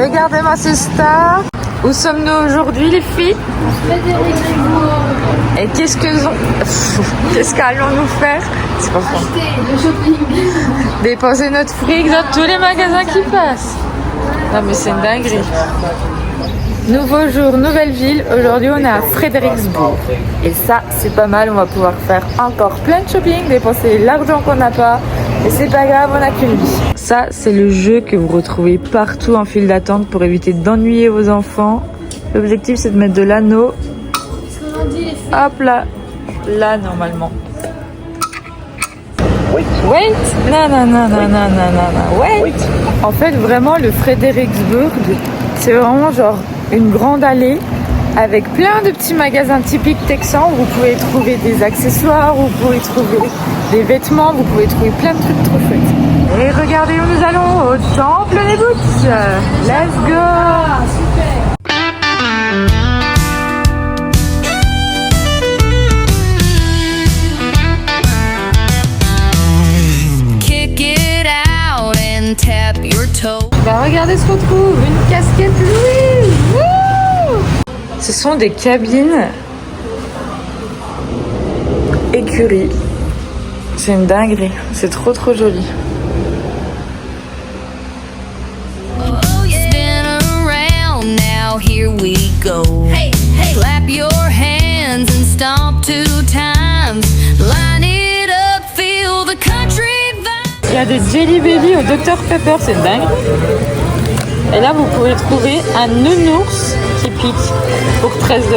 Regardez-moi ces stars. Où sommes-nous aujourd'hui les filles? Et qu'est-ce qu'allons-nous faire? C'est pas fort. Le shopping. Dépenser notre fric dans tous les magasins qui passent. Non mais c'est une dinguerie. Nouveau jour, nouvelle ville. Aujourd'hui on est à Frederiksburg. Et ça c'est pas mal, on va pouvoir faire encore plein de shopping, dépenser l'argent qu'on n'a pas. Et c'est pas grave, on n'a qu'une vie. Ça c'est le jeu que vous retrouvez partout en file d'attente pour éviter d'ennuyer vos enfants. L'objectif c'est de mettre de l'anneau. Hop là. Là normalement. Wait. Non. Wait. En fait vraiment le Frederiksburg c'est vraiment genre une grande allée avec plein de petits magasins typiques texans où vous pouvez trouver des accessoires, où vous pouvez trouver des vêtements, vous pouvez trouver plein de trucs trop chouettes. Et regardez où nous allons, au temple des boots. Let's go. Kick it out and tap your toe. Bah regardez ce qu'on trouve, une casquette Louise. Wouh! Ce sont des cabines écurie. C'est une dinguerie, c'est trop joli. Oh, spin around now, here we go. Hey, hey. Clap your hands and stomp 2 times. Line it up, feel the country vibe. Il y a des Jelly Belly au Dr Pepper, c'est une dingue. Et là, vous pouvez trouver un nounours qui pique pour 13 $.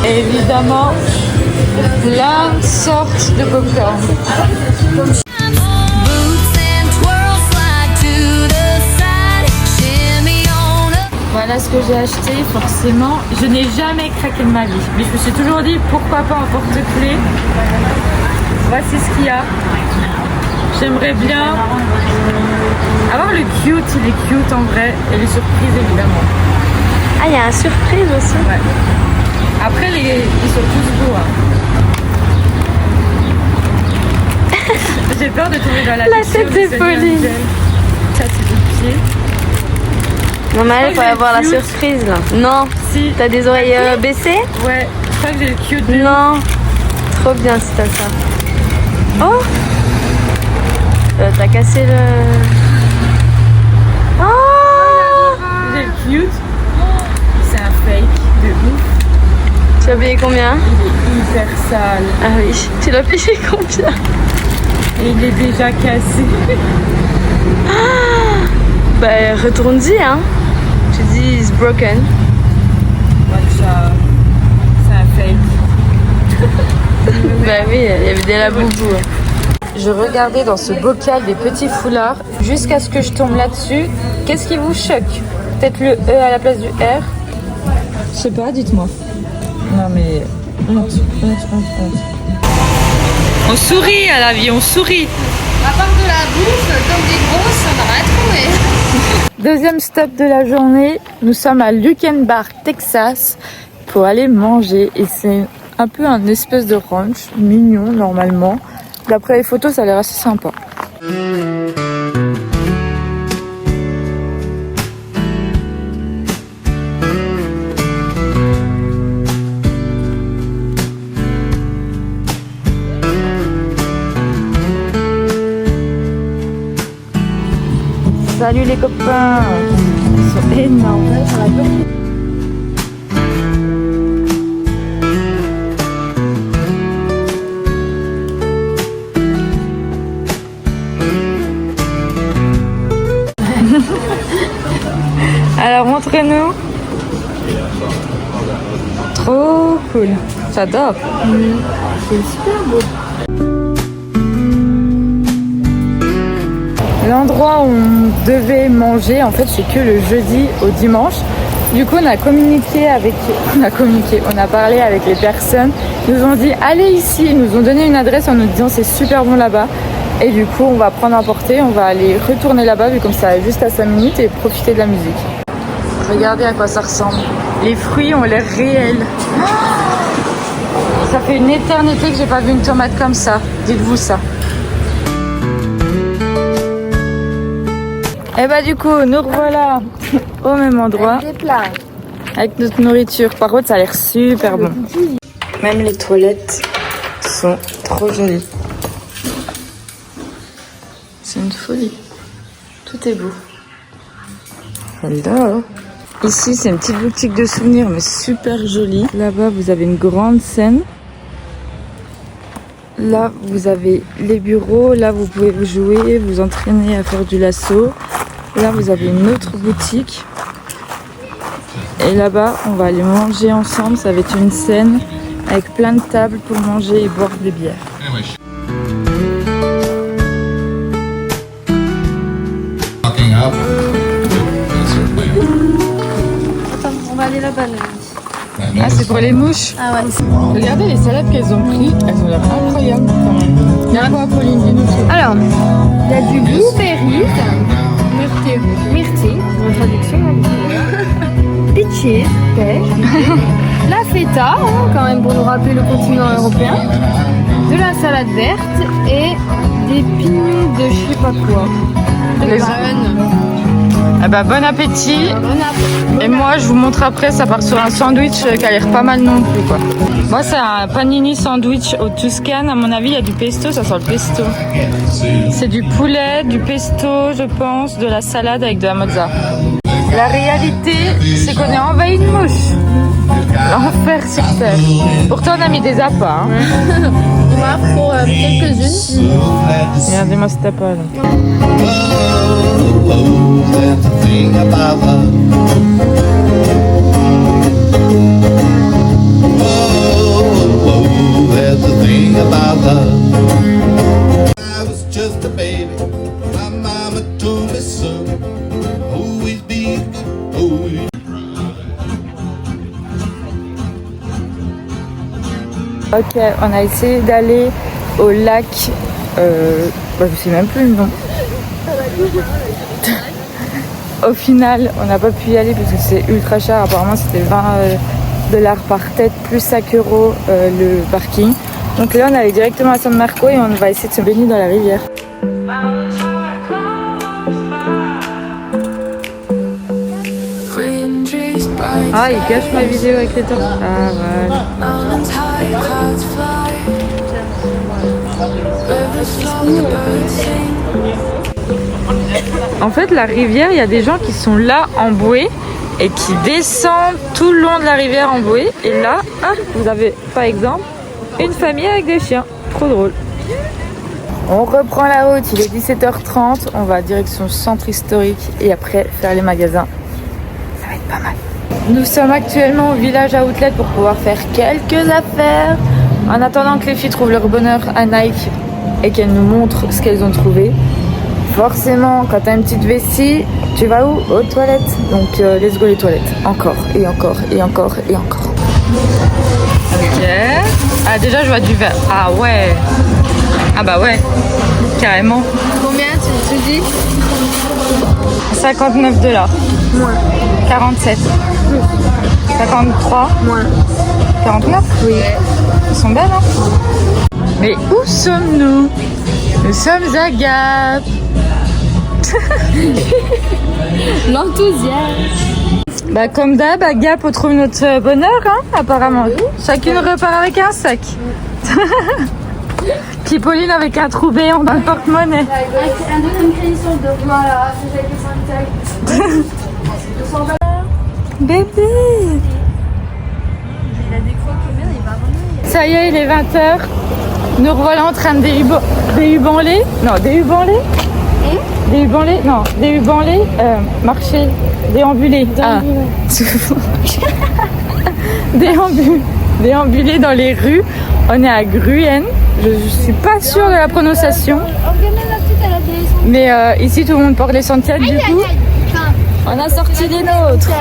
Et évidemment, plein de sortes de popcorn. Boots and twirl, slide to the side. Shimmy on up. Voilà ce que j'ai acheté, forcément. Je n'ai jamais craqué de ma vie. Mais je me suis toujours dit, pourquoi pas un porte-clés. Voici ce qu'il y a. J'aimerais bien avoir le cute, il est cute en vrai, et les surprises évidemment. Ah, il y a un surprise aussi. Ouais. Après, ils sont tous beaux. Hein. J'ai peur de tomber dans la tête de Pauline. Ça, c'est le pied. Non, mais il faut avoir la surprise là. Non. Si. T'as des oreilles baissées? Ouais, je crois que j'ai le cute. De Non. Trop bien si t'as ça. Oh! T'as cassé le... Oh! J'ai le cute. C'est un fake de ouf. Tu l'as payé combien? Il est hyper sale. Ah oui. Tu l'as payé combien? Et il est déjà cassé. Ah! Bah retourne-y hein. Tu dis it's broken. Watch out. C'est un fake. Bah oui, il y avait des laboubous. Je regardais dans ce bocal des petits foulards jusqu'à ce que je tombe là-dessus. Qu'est-ce qui vous choque? Peut-être le E à la place du R? Je sais pas, dites-moi. Non mais... honte. On sourit à la vie, on sourit. À part de la bouffe, comme des grosses, on n'a rien trouvé. Deuxième stop de la journée, nous sommes à Luckenbach, Texas, pour aller manger. Et c'est un peu un espèce de ranch, mignon normalement. D'après les photos, ça a l'air assez sympa. Salut les copains! Ils sont énormes. Alors montre-nous. Trop cool. J'adore. C'est super beau. L'endroit où on devait manger, en fait, c'est que le jeudi au dimanche. Du coup, on a parlé avec les personnes. Ils nous ont dit, allez ici. Ils nous ont donné une adresse en nous disant, c'est super bon là-bas. Et du coup, on va prendre un portée. On va aller retourner là-bas, vu comme ça, juste à 5 minutes et profiter de la musique. Regardez à quoi ça ressemble. Les fruits ont l'air réels. Ça fait une éternité que j'ai pas vu une tomate comme ça. Dites-vous ça. Et bah du coup, nous revoilà au même endroit Des plats. avec notre nourriture. Par contre, ça a l'air super bon. Même les toilettes sont trop jolies. C'est une folie. Tout est beau. Hello. Ici, c'est une petite boutique de souvenirs, mais super jolie. Là-bas, vous avez une grande scène. Là, vous avez les bureaux. Là, vous pouvez vous jouer, vous entraîner à faire du lasso. Là, vous avez une autre boutique. Et là-bas, on va aller manger ensemble. Ça va être une scène avec plein de tables pour manger et boire des bières. On va aller là-bas. Ah, c'est pour les mouches. Ah ouais. Regardez les salades qu'elles ont pris. Elles ont l'air incroyables quand même. Il y a quoi, Pauline? Dis-nous tout. Alors, il y a du blueberry, myrtille, en traduction. Peaches, pêche. La feta, quand même pour nous rappeler le continent européen. De la salade verte et des pignons de je sais pas quoi. Les Ah bah, bon appétit. Et moi, je vous montre après, ça part sur un sandwich qui a l'air pas mal non plus, quoi. Moi, c'est un panini sandwich au Tuscan. À mon avis, il y a du pesto, ça sent le pesto. C'est du poulet, du pesto, je pense, de la salade avec de la mozza. La réalité, c'est qu'on est envahi de mouches. L'enfer sur terre. Pourtant, on a mis des appâts. Hein. On va pour quelques-unes. Regardez-moi cet appât, là. That's the thing about love. That's the thing about love. I was just a baby. My mama told me so. Always be good, always. Ok, on a essayé d'aller au lac. Je sais même plus le nom. Au final, on n'a pas pu y aller parce que c'est ultra cher. Apparemment, c'était 20 $ par tête plus 5 € le parking. Donc là, on allait directement à San Marco et on va essayer de se baigner dans la rivière. Ah, il cache ma vidéo avec les torches. Ah, voilà. En fait, la rivière, il y a des gens qui sont là en bouée et qui descendent tout le long de la rivière en bouée. Et là, vous avez par exemple une famille avec des chiens. Trop drôle. On reprend la route, il est 17h30. On va direction centre historique et après faire les magasins. Ça va être pas mal. Nous sommes actuellement au village à Outlet pour pouvoir faire quelques affaires. En attendant que les filles trouvent leur bonheur à Nike et qu'elles nous montrent ce qu'elles ont trouvé. Forcément, quand t'as une petite vessie, tu vas où? Aux toilettes. Donc, let's go les toilettes. Encore, et encore, et encore, et encore. Ok. Ah, déjà, je vois du verre. Ah ouais. Ah bah ouais. Carrément. Combien tu dis? 59 $. Moins. 47. 53. Moins. 49. Oui. Elles sont belles, hein? Mais où sommes-nous? Nous sommes à Gap. L'enthousiasme. Bah comme d'hab, à Gap, on trouve notre bonheur, hein, apparemment. Chacune repart avec un sac. Puis Pauline avec un trou béant dans le porte-monnaie. Un deuxième crédit sur le dos. Voilà, c'est avec les Bébé. Il a des crocs bien, il va revenir. Ça y est, il est 20h. Nous revoilà en train de déhubanler. Non, déhubanler. Déhubanler. Non, déhubanler. Marcher. Déambuler. Ah. Déambuler dans les rues. On est à Gruen. Je suis pas sûre de la prononciation. Mais ici, tout le monde porte les Santiago du coup. On a sorti les nôtres.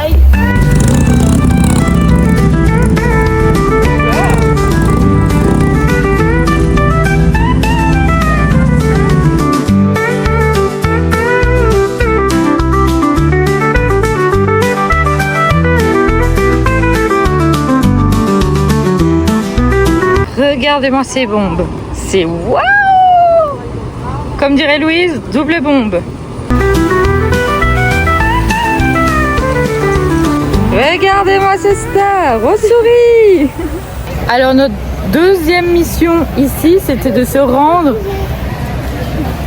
Regardez-moi ces bombes. C'est waouh! Comme dirait Louise, double bombe. Regardez-moi ces stars, oh souris. Alors notre deuxième mission ici, c'était de se rendre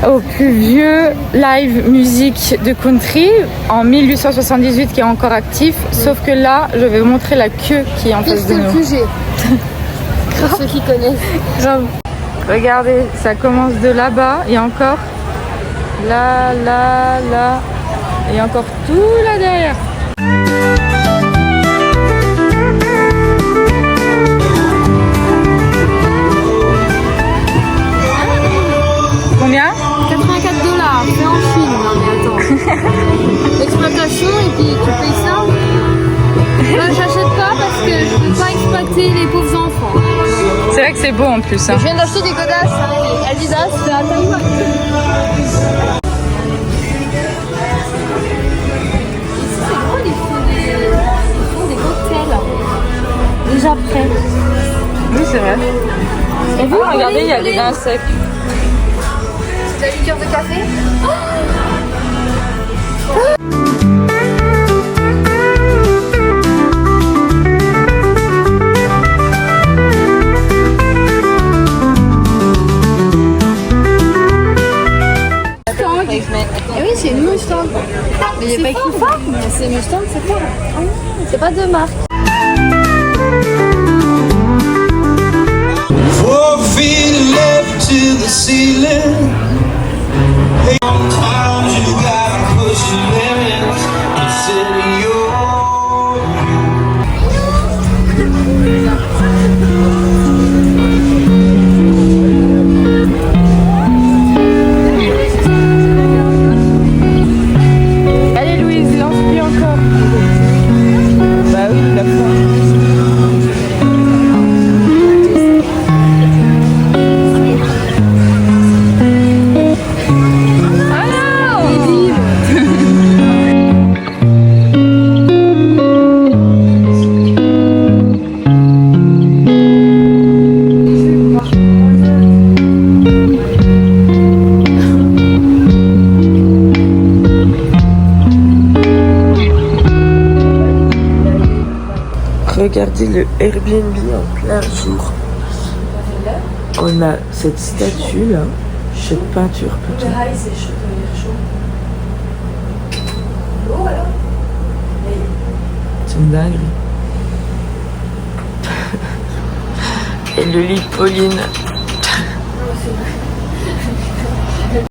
au plus vieux live musique de country en 1878 qui est encore actif. Sauf que là, je vais vous montrer la queue qui est en face de nous. Pour ceux qui connaissent. Grave. Regardez, ça commence de là-bas et encore là, là, là et encore tout là derrière. Combien? 84 $, fait en Chine. Non mais attends. Exploitation et puis tu payes ça. Moi j'achète pas parce que je peux pas exploiter les pauvres enfants. C'est vrai que c'est beau en plus. Hein. Je viens d'acheter des godasses, des Adidas, c'est à Taïwan. Ici c'est drôle, ils font des cocktails. Déjà prêts. Oui, c'est vrai. Et vous, regardez, il y a des grains secs. De la liqueur de café. Eh oui, c'est une Mustang. Mais il n'y a pas écrit Ford. C'est Mustang, c'est Ford. C'est pas de marque. 4 feet left to the ceiling. Sometimes you gotta push your limits. It's in your Allez Louise, lance-lui encore. Bah oui, il a faim. Regardez le Airbnb en plein jour. On a cette statue là, cette peinture plutôt. C'est une dinguerie. Et le lit de Pauline.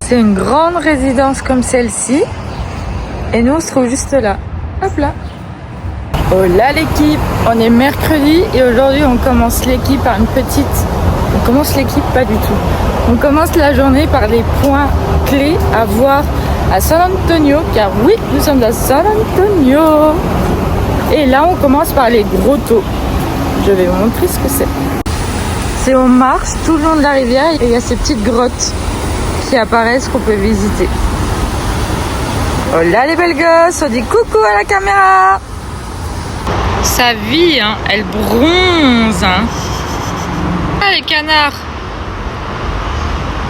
C'est une grande résidence comme celle-ci. Et nous, on se trouve juste là. Hop là. Oh là l'équipe, on est mercredi et aujourd'hui on commence l'équipe par une petite... On commence l'équipe pas du tout. On commence la journée par des points clés à voir à San Antonio, car oui, nous sommes à San Antonio. Et là on commence par les grottos. Je vais vous montrer ce que c'est. C'est on marche tout le long de la rivière et il y a ces petites grottes qui apparaissent qu'on peut visiter. Oh là les belles gosses, on dit coucou à la caméra. Ça vit, hein, elle bronze. Hein. Ah, les canards.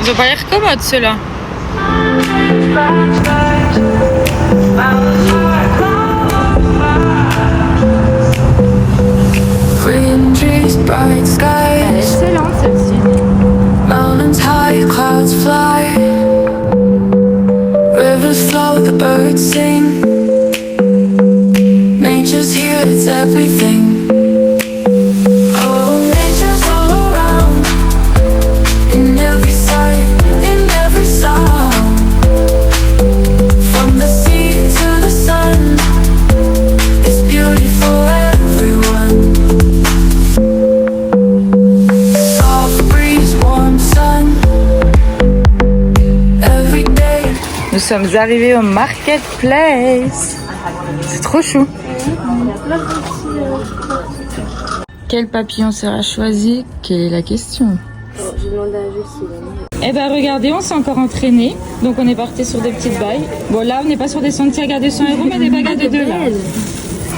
Ils ont pas l'air commodes, ceux-là. Elle est excellente, celle-ci. Mountains high, clouds fly. Rivers flow, the birds sing. Nature's here, it's everything. Oh, nature's all around. In every sight, in every sound. From the sea to the sun, it's beauty for everyone. Soft breeze, warm sun. Every day. Nous sommes arrivés au marketplace. C'est trop chou. Quel papillon sera choisi? Quelle est la question? J'ai demandé à Jessie. Eh ben regardez, on s'est encore entraîné. Donc on est parti sur des petites bails. Bon là, on n'est pas sur des Santiago à 200 €, mais des bagues à 2 $.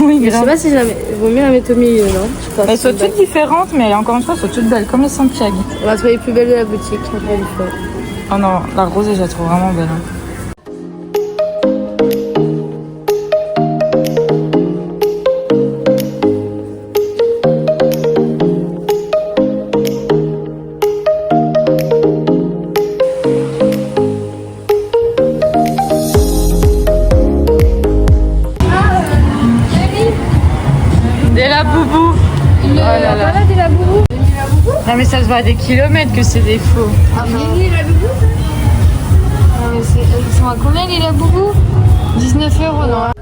Oui, Je sais grave. pas si jamais. Vaut mieux la mettre au milieu, non? Je pense. Elles sont toutes différentes, mais encore une fois, elles sont toutes belles, comme les Santiago. On va trouver les plus belles de la boutique, encore une fois. Oh non, la rose, je la trouve vraiment belle. Hein. Non mais ça se voit à des kilomètres que c'est des faux. Ah, mais les laboubous. Non, mais ils sont à combien les laboubous? 19 €, non?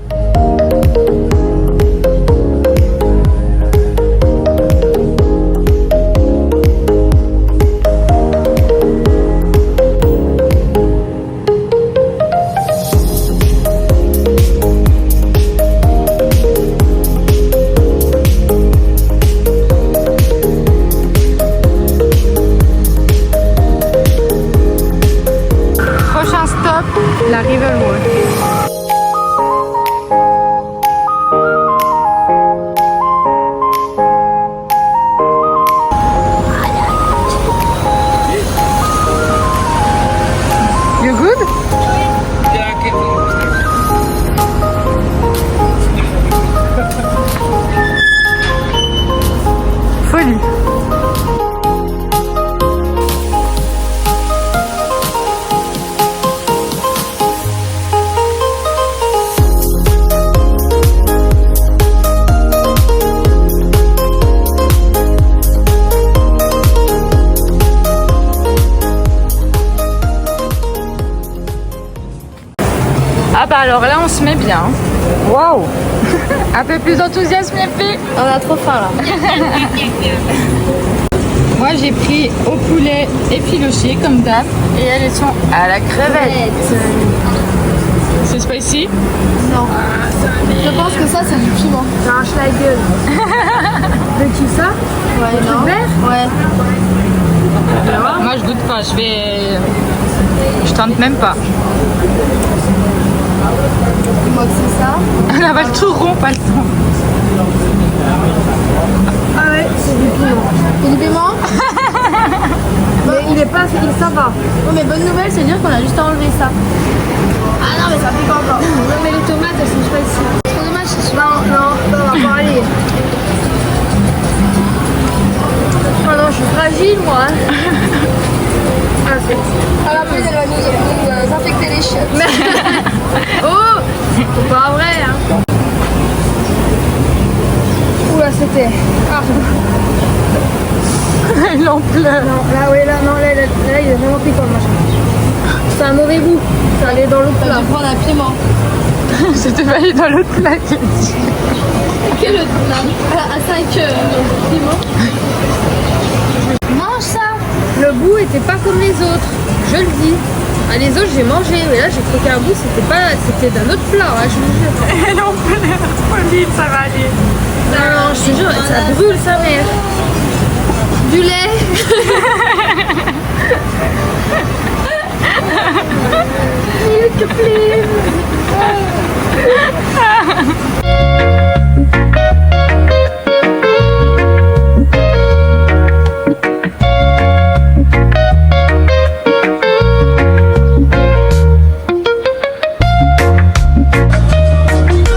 Prochain stop, la River Wall. You good? Folie. Ah bah alors là on se met bien. Waouh. Un peu plus d'enthousiasme les filles. On a trop faim là. Moi j'ai pris au poulet effiloché comme d'hab et elles sont à la crevette. C'est spicy? Non. Je pense que ça, c'est du piment. J'arrache la gueule. Veux-tu ça? Ouais, non. Ouais. Moi je goûte pas, je tente même pas. Dis-moi que c'est ça. Elle avale tout rond, pas le temps. Ah ouais, c'est du piment. C'est du piment? Mais il est pas, ça va. Oh, mais bonne nouvelle, c'est dire qu'on a juste à enlever ça. Ah non, mais ça pique encore. Non, mais les tomates, elles sont pas ici. C'est trop dommage, c'est sûr. Non, on va pas aller. Oh non, je suis fragile, moi. Ah, c'est... Alors, plus, elle va nous infecter les chiottes. Oh, c'est pas vrai, hein. Oula, c'était... Ah. Il en pleure. Non, là, ouais, là, non, là, il est vraiment piquant, le machin. C'est un mauvais goût. Ça allait dans l'autre plat. Je vais prendre un piment. C'était pas allé dans l'autre plat. Quel autre plat? À 5 piments. Mange ça. Le goût était pas comme les autres, je le dis. Ah, les autres j'ai mangé, mais là j'ai croqué un bout, c'était d'un autre plat, ouais, je vous jure. Elle en pleure. Pauline, ça va aller. Non, je te jure, ça brûle sa mère. Du lait. Milk please.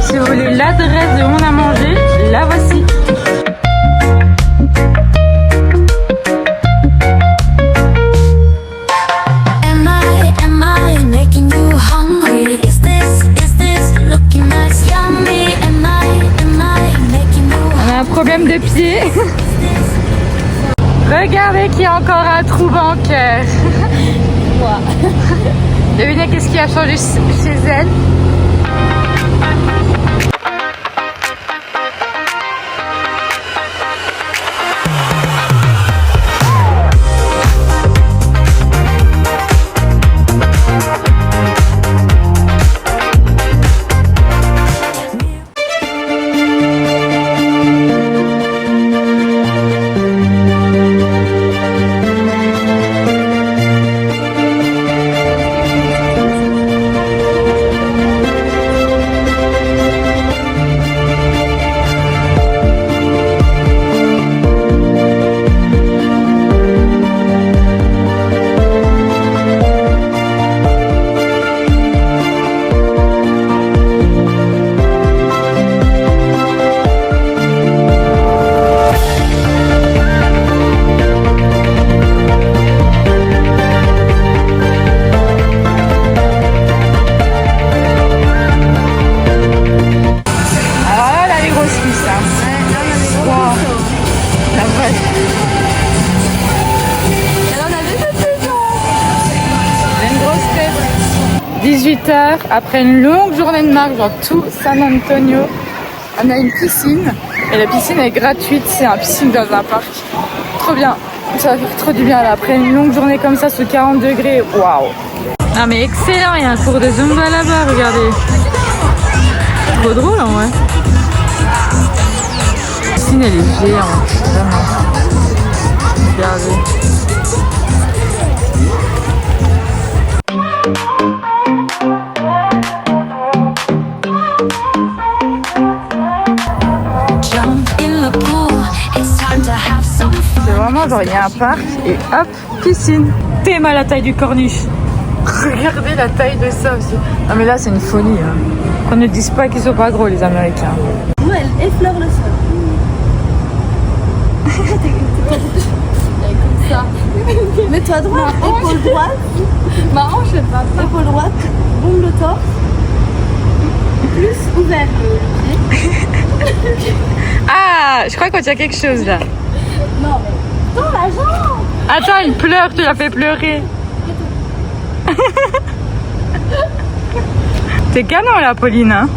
Si vous voulez l'adresse de où on a mangé, la voici. Am I making you hungry? Is this looking nice, yummy? Am I making you On a un problème de pied. Regardez qu'il y a encore un trou bancaire. Devinez qu'est-ce qui a changé chez elle? 18h, après une longue journée de marche dans tout San Antonio, on a une piscine. Et la piscine est gratuite, c'est une piscine dans un parc. Trop bien, ça va faire trop du bien là. Après une longue journée comme ça, sous 40 degrés, waouh. Ah mais excellent, il y a un cours de Zumba là-bas, regardez. Trop drôle en vrai. La piscine elle est géante, vraiment. Regardez. C'est vraiment genre il y a un parc et hop, piscine. T'aimes à la taille du corniche. Regardez la taille de ça aussi. Non mais là c'est une folie. Hein. Qu'on ne dise pas qu'ils sont pas gros les Américains. Nous, elle effleure le sol. Comme ça. Mets-toi droit, épaule droite. Ma hanche, elle va pas. Épaule droite, bombe le torse. Plus ouvert le pied. Ah, je crois qu'il y a quelque chose là. Non, mais dans la jambe. Attends, il pleure, tu l'as fait pleurer. T'es canon là, Pauline. Hein.